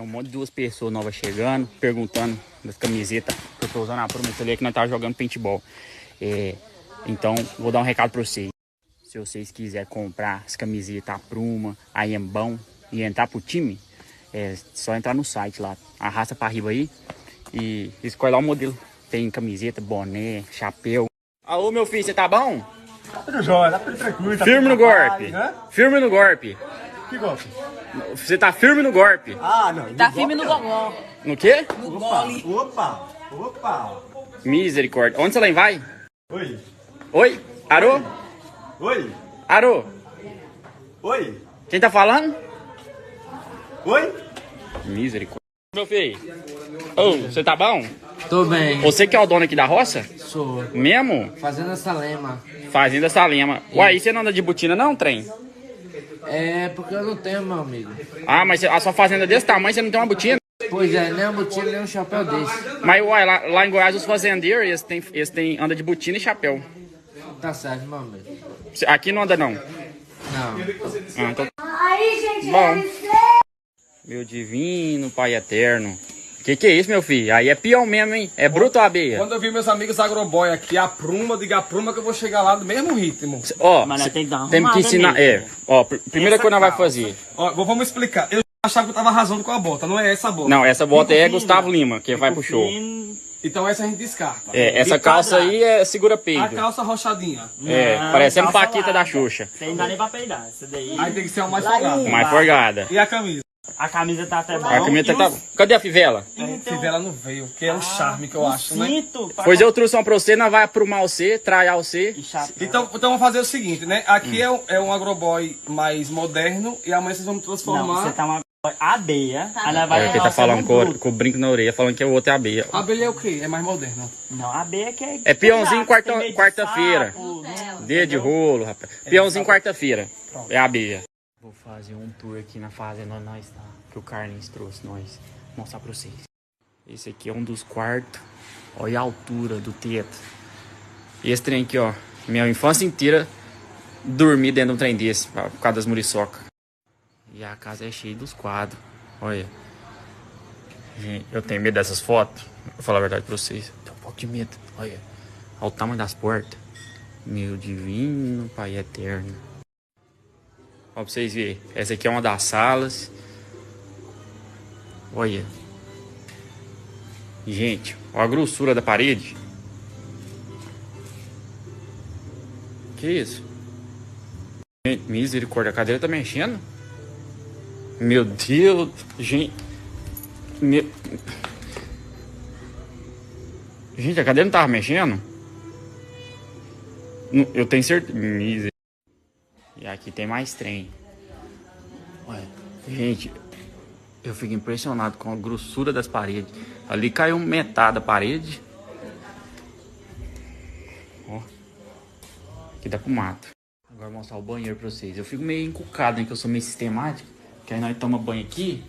Tem um monte de duas pessoas novas chegando, perguntando das camisetas que eu tô usando a Pruma. Eu falei que nós tava jogando paintball. Então, vou dar um recado pra vocês. Se vocês quiserem comprar as camisetas, a Pruma, a Embão e entrar pro time, é só entrar no site lá. Arrasta pra arriba aí e escolhe lá o modelo. Tem camiseta, boné, chapéu. Alô, meu filho, você tá bom? Tá tudo jóia, tá tudo tranquilo. Tá Firme no golpe. Firme no golpe. Que golpe? Você tá firme no golpe. Ah, não. Tá firme no gogó. No quê? No gole. Opa. Misericórdia. Onde você vai? Oi. Oi? Arô? Oi. Arô? Oi. Quem tá falando? Oi. Misericórdia. Meu filho. Ô, você tá bom? Tô bem, Você que é o dono aqui da roça? sou. Mesmo? Fazendo essa lema. Fazenda Salema. Uai, você não anda de botina não, trem? É porque eu não tenho, meu amigo. Ah, mas a sua fazenda é desse tamanho, você não tem uma botina? Pois é, nem um botina, nem um chapéu desse. Mas uai, lá em Goiás os fazendeiros, anda de botina e chapéu. Tá certo, meu amigo. Aqui não anda não. Não. Ah, então... Aí, gente, Bom. Meu divino Pai Eterno. Que é isso, meu filho? Aí é peão mesmo, hein? É bruto ou abeia? Quando eu vi meus amigos agroboy aqui, a Pruma, eu digo a Pruma que eu vou chegar lá do mesmo ritmo. Ó, Mas nós tem que dar uma temos que arrumada ensinar. nele. Ó, primeira coisa que nós vamos fazer. Ó, vamos explicar. Eu achava que eu tava arrasando com a bota, não é essa a bota. Não, essa bota aí é Gustavo Lima, que vai pro show. Então essa a gente descarta. Essa calça aí é segura peido. A calça rochadinha. Parecendo calça Paquita da larga. Xuxa. Você não dá nem pra peidar. Essa daí. Aí tem que ser uma mais folgada. Mais forgada. E a camisa? A camisa tá até bom. A camisa tá... Cadê a fivela? Fivela não veio, que é o charme que eu acho, né? Cinto. Pois eu trouxe uma pra você, nós vai aprumar você, traiar você. E chapéu. Então vamos fazer o seguinte, né? Aqui é um agroboy mais moderno e amanhã vocês vão Não, transformar. você tá uma abeia. Aí ela vai É, quem tá falando com o brinco na orelha, falando que o outro é abeia. A abelha é o quê? É mais moderno. Não, a abeia que é... É peãozinho Tem meio de quarta-feira. sapo, né? Dia de rolo, rapaz. Peãozinho quarta-feira. É a abeia. Vou fazer um tour aqui na fazenda onde nós tá. Que o Carlinhos trouxe nós. Vou mostrar pra vocês. Esse aqui é um dos quartos. Olha a altura do teto. E esse trem aqui, ó. Minha infância inteira dormi dentro de um trem desse. Por causa das muriçocas. E a casa é cheia dos quadros. Olha. Gente, eu tenho medo dessas fotos. Vou falar a verdade pra vocês. Tenho um pouco de medo. Olha. Olha o tamanho das portas. Meu divino Pai Eterno. Ó, pra vocês verem. Essa aqui é uma das salas. Olha. Gente, olha a grossura da parede. Que isso? Gente, misericórdia, a cadeira tá mexendo? Meu Deus, gente. Gente, a cadeira não tava mexendo? Eu tenho certeza. Misericórdia. E aqui tem mais trem. Olha, gente. Eu fico impressionado com a grossura das paredes. Ali caiu metade da parede. Ó. Aqui dá pro mato. Agora vou mostrar o banheiro pra vocês. Eu fico meio encucado, né? Que eu sou meio sistemático. Que aí nós tomamos banho aqui.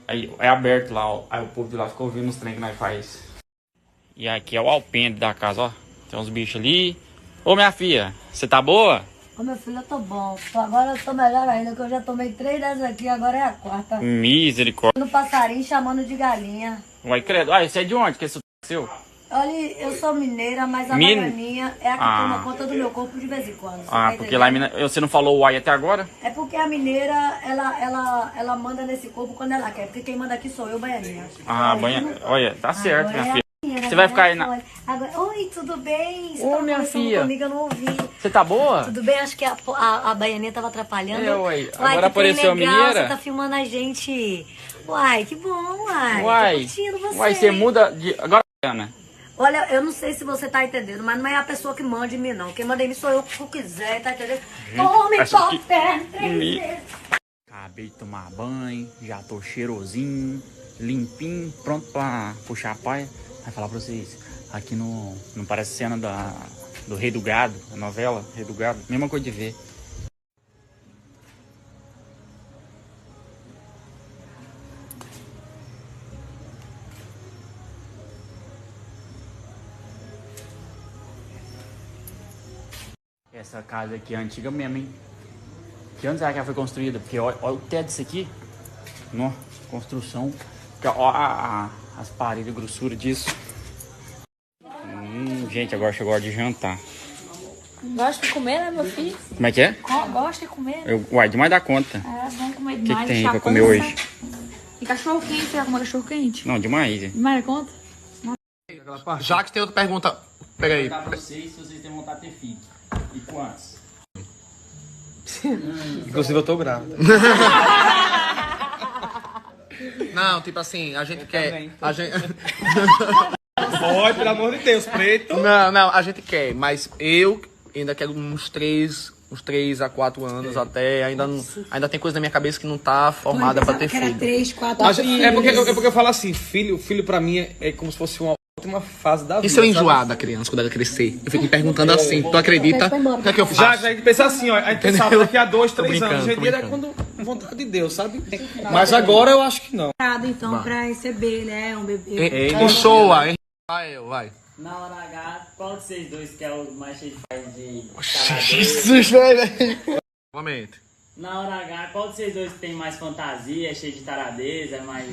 Aí é aberto lá, ó. Aí o povo de lá fica ouvindo os trem que nós faz. E aqui é o alpendre da casa, ó. Tem uns bichos ali. Ô, minha filha, você tá boa? Ô, meu filho, eu tô bom. Agora eu tô melhor ainda, que eu já tomei 3 dessas aqui, agora é a quarta. Misericórdia. No passarinho chamando de galinha. Uai, credo. Ah, você é de onde que esse é seu? Olha, eu sou mineira, mas a baianinha é a que toma conta do meu corpo de vez em quando. Ah, tá porque lá em entendendo? Minas... Você não falou uai até agora? É porque a mineira, ela manda nesse corpo quando ela quer. Porque quem manda aqui sou eu, baianinha. Ah, banha... Olha, tá certo, Agora minha é filha. a minha, Você vai ficar aí agora- agora- Oi, tudo bem? Você Ô, tava minha conversando filha. comigo, eu não ouvi. Você tá boa? Tudo bem? Acho que a baianinha tava atrapalhando. Uai. que Agora trem apareceu a legal, mineira. Você tá filmando a gente. Uai, que bom, uai. Uai. Tô curtindo você. Uai, você muda de... Agora, Ana. Olha, eu não sei se você tá entendendo, mas não é a pessoa que manda em mim, não. Quem manda em mim sou eu que eu quiser, tá entendendo? Tome acho que- café 3 vezes. Acabei de tomar banho, já tô cheirosinho, limpinho, pronto pra puxar a paia. Vai falar pra vocês, aqui não parece cena do Rei do Gado, a novela Rei do Gado, mesma coisa de ver. Essa casa aqui é antiga mesmo, hein? Que ano será que ela foi construída? Porque olha o teto disso aqui. Nossa, construção. Ó as paredes, a grossura disso. Gente, agora chegou a hora de jantar. Gosta de comer, né, meu filho? Como é que é? Gosta de comer. Uai, demais da conta. É, vamos comer O que demais. tem aí encher a pra comer pança. hoje? E cachorro quente, você vai comer cachorro quente? Não, demais. Demais da conta? Já que tem outra pergunta. Pega aí. Pra vocês, se vocês têm vontade de ter filho. E quantos? Inclusive eu tô grávida. Não, tipo assim, a gente quer. A gente... Pode, pelo amor de Deus, preto. Não, a gente quer, mas eu ainda quero uns 3 a 4 anos até. Ainda tem coisa na minha cabeça que não tá formada pra ter filho. 3, 4 É porque eu falo assim, filho pra mim é como se fosse uma última fase da vida. E se eu sabe? enjoar da criança quando ela crescer? Eu fico me perguntando assim, tu acredita? O que é que eu faço? Já a gente pensa assim, ó, a gente sabe daqui a 2, 3 brincando, anos. Hoje em tô dia é brincando. quando vontade de Deus, sabe? Mas agora eu acho que não. então pra receber, né, um bebê. Enjoa, hein? Vai. Na hora H, qual de vocês dois que é o mais cheio de Jesus, velho. Novamente. Na hora H, qual de vocês dois que tem mais fantasia, é cheio de taradeza, é mais...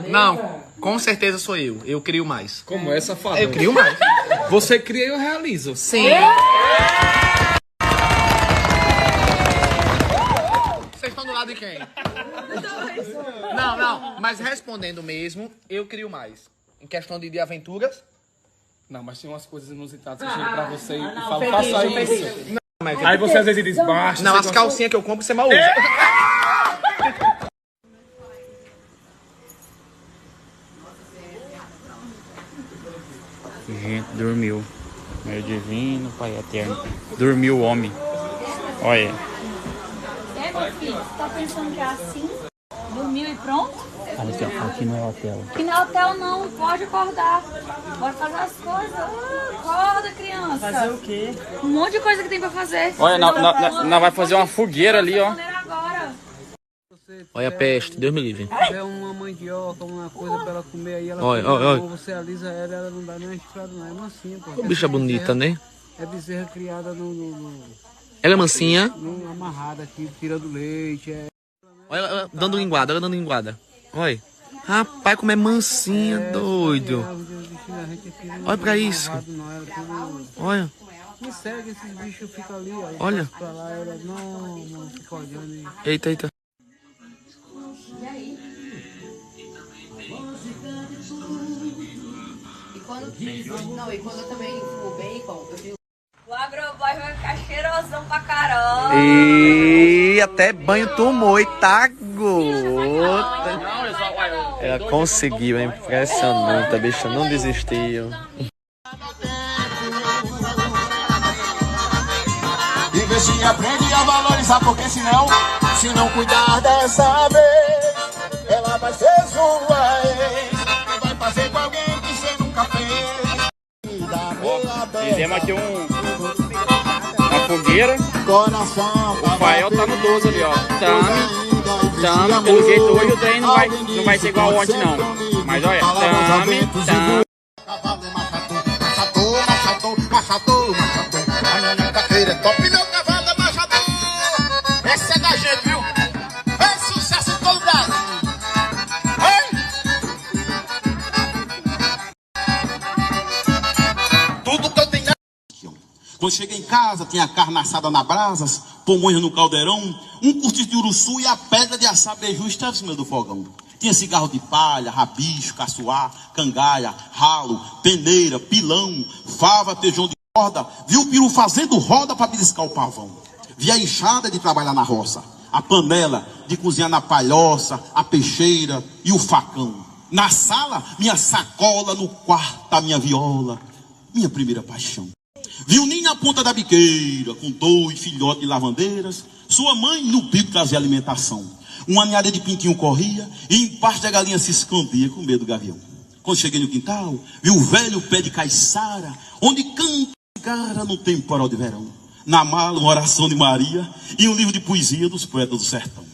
Não, com certeza sou eu. Eu crio mais. Como essa fala? Eu crio mais. Você cria e eu realizo. Sim. Vocês estão do lado de quem? Não, mas respondendo mesmo, eu crio mais. Em questão de aventuras. Não, mas tem umas coisas inusitadas que eu chego pra você e falo, faça isso. Aí você às vezes diz, baixa. Não, as calcinhas que eu compro você mal usa. Gente, dormiu. Meu divino, Pai eterno. Dormiu o homem. Olha. É, meu filho? Você tá pensando que é assim? Dormiu e pronto? Aqui não é hotel. Que não é hotel não, pode acordar. Pode fazer as coisas. Acorda, criança. Fazer o quê? Um monte de coisa que tem pra fazer. Olha, nós vai fazer uma fogueira ali, ó. Agora. Olha a peste, Deus me livre. É uma mandioca, uma coisa pra ela comer aí, ela Olha, come, olha, olha. você alisa ela, ela não dá nem uma estrada, não. É mansinha, pô. Ô, bicha bonita, né? É bezerra criada Ela é mansinha. no amarrada aqui, tirando leite. Olha ela dando linguada. Olha. Rapaz, como é mansinha, doido. Olha pra isso. Olha. Me segue, esses bichos ficam ali, ó. Olha. Pra lá, ela não fica olhando. Eita. E quando eu também fumo bacon, eu fico... O agroboy vai ficar cheirosão pra caramba. E até banho tomou e tá gota. Ela conseguiu, é impressionante. A bicha não desistiu. Investir, aprende a valorizar, porque senão, se não cuidar dessa vez, ela vai ser sua ex. E vai fazer com alguém que você nunca fez. Fizemos aqui uma fogueira. Coração, O Fael tá no 12 ali, ó. Tame. Pelo jeito hoje o trem não vai ser igual ontem, não. Mas olha, tame. Machador. A minha carteira é top, meu cavalo é machador. Esse é da gente, viu? É sucesso em todo lugar. Tudo que eu tenho. Quando cheguei em casa, tinha carne assada na brasas, pomonha no caldeirão, um curtiço de uruçu e a pedra de assar beiju estava em cima do fogão. Tinha cigarro de palha, rabicho, caçoar, cangaia, ralo, peneira, pilão, fava, feijão de corda. Vi o peru fazendo roda para beliscar o pavão. Vi a enxada de trabalhar na roça, a panela de cozinhar na palhoça, a peixeira e o facão. Na sala, minha sacola, no quarto, a minha viola, minha primeira paixão. Vi o ninho na ponta da biqueira, com 2 filhotes de lavandeiras, sua mãe no bico trazia alimentação. Uma ninhada de pintinho corria e embaixo da galinha se escondia com medo do gavião. Quando cheguei no quintal, vi o velho pé de caiçara, onde canta cara no temporal de verão. Na mala, uma oração de Maria e um livro de poesia dos poetas do sertão.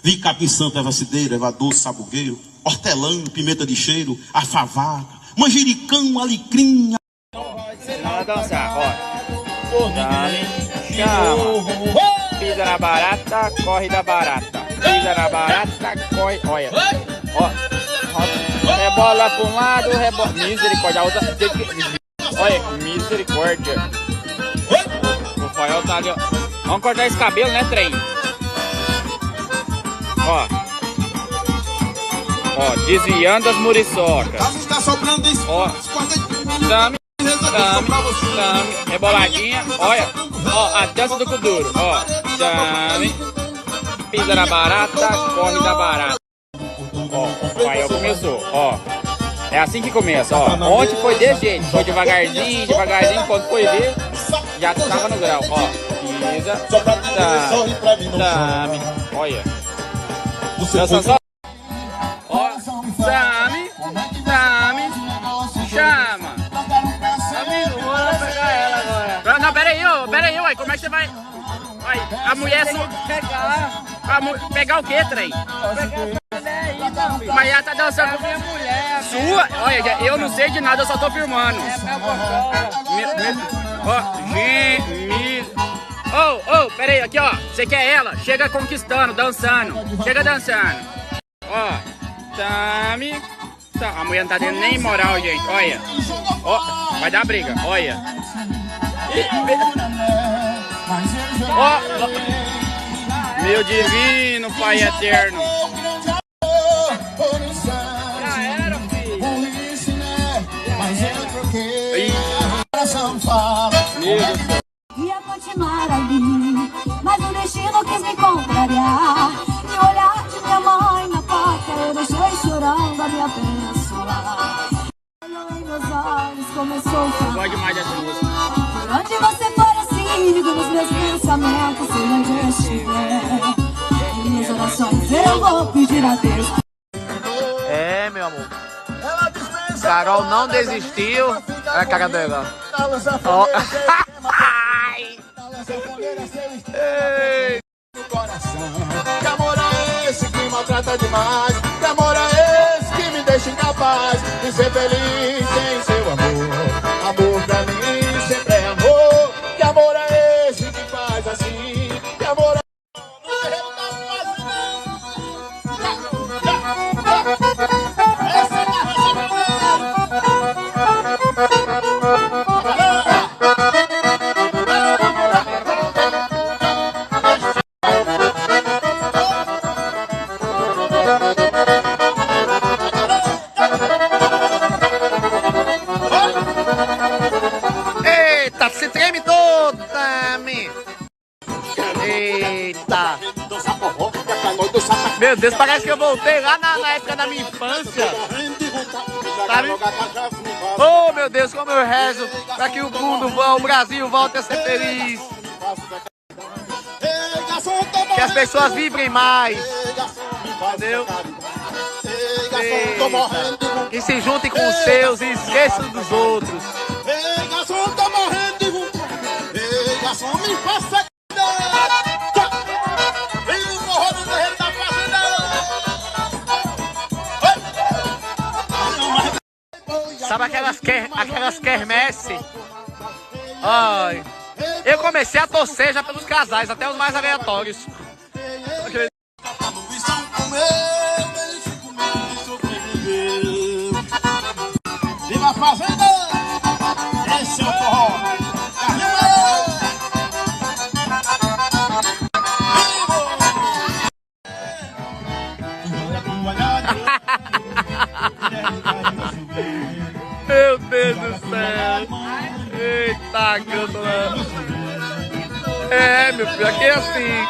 Vi capim santo, erva cideira, erva doce, sabugueiro, hortelã, pimenta de cheiro, afavaca, manjericão, alecrim. Vamos dançar, ó. Chama. Pisa na barata, corre da barata. pisa na barata, corre, olha. Ó, rebola pra um lado, rebola. Misericórdia, a outra. Olha, misericórdia. O Rafael tá ali, ó. Vamos cortar esse cabelo, né, trem? Ó. Ó, desviando as muriçocas. Ó. Tame, reboladinha. Olha. Ó, a dança do Kuduro. Ó. Tame. Pisa na barata, corre da barata. Ó, o Rafael começou, ó. É assim que começa, ó. Ontem foi desse jeito. Foi devagarzinho, devagarzinho. Quando foi ver, já tava no grau, ó. Pisa. Tame. Olha. Dança só. Ó. Tame. Tame. Chama. Amigo, vou pegar ela agora. Não, pera aí, ué. Como é que você vai... Aí, a mulher só pegar. Pegar o que, trem? Mas ela tá dançando com minha mulher. Sua? Olha, eu não sei de nada, eu só tô filmando. Ó, pera aí, aqui, ó. Você quer ela? Chega conquistando, dançando. Chega dançando. Ó, Tame. A mulher não tá tendo nem moral, gente. Olha. Ó, vai dar briga, olha. Ó, meu divino Pai eterno. Já era, filho. Ia continuar ali, mas o destino quis me contrariar. E o olhar de minha mãe na porta eu deixei chorando a minha pessoa. Olhou em meus olhos, começou a falar. Eu gosto demais dessa música. Por onde você for, eu sigo nos meus pensamentos, sei onde eu estiver. Em minhas orações eu vou pedir a Deus. É, meu amor. Carol não desistiu. Olha a cara dela. Ó. Que amor é esse que maltrata demais? Que amor é esse que me deixa incapaz de ser feliz sem seu amor? Amor pra mim sempre é amor. Que amor é esse que faz assim? Que amor é... Eita, se treme toda, me. Eita. Meu Deus, parece que eu voltei lá na época da minha infância. Sabe? Oh, meu Deus, como eu rezo para que o mundo, o Brasil volte a ser feliz. Que as pessoas vibrem mais. Entendeu? Eita. Que se juntem com os seus e esqueçam dos outros. Ei, garçom, tô morrendo de vontade. Ei, garçom, me faça... Vem no morro do terreiro da fazenda. Sabe aquelas quermesse? Ai. Eu comecei a torcer já pelos casais, até os mais aleatórios. Viva a fazenda! Esse é o forró! Meu Deus do céu! Eita, que eu tô... É, meu filho, aqui é assim.